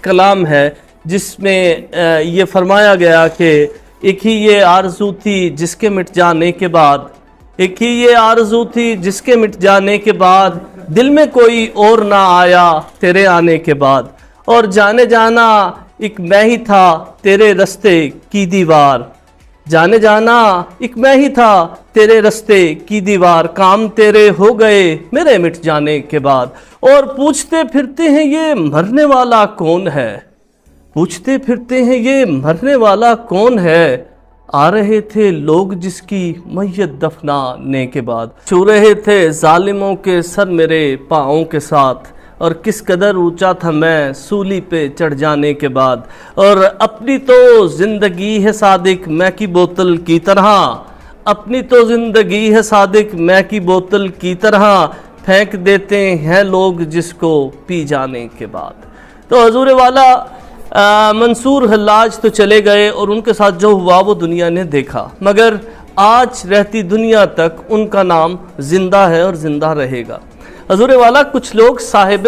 कलाम है जिसमें ये फरमाया गया कि एक ही ये आरज़ू थी जिसके मिट जाने के बाद, एक ही ये आरज़ू थी जिसके मिट जाने के बाद, दिल में कोई और ना आया तेरे आने के बाद। और जाने जाना एक मैं ही था तेरे रास्ते की दीवार, जाने जाना एक मैं ही था तेरे रास्ते की दीवार, काम तेरे हो गए मेरे मिट जाने के बाद। और पूछते फिरते हैं ये मरने वाला कौन है, पूछते फिरते हैं ये मरने वाला कौन है, आ रहे थे लोग जिसकी मैयत दफनाने के बाद, छू रहे थे जालिमों के सर मेरे पाँवों के साथ, और किस कदर ऊंचा था मैं सूली पे चढ़ जाने के बाद। और अपनी तो ज़िंदगी है सादिक मैं की बोतल की तरह, अपनी तो ज़िंदगी है सादिक मैं की बोतल की तरह, फेंक देते हैं लोग जिसको पी जाने के बाद। तो हजूर वाला मंसूर हल्लाज तो चले गए और उनके साथ जो हुआ वो दुनिया ने देखा, मगर आज रहती दुनिया तक उनका नाम जिंदा है और जिंदा रहेगा। हजूर वाला कुछ लोग साहिब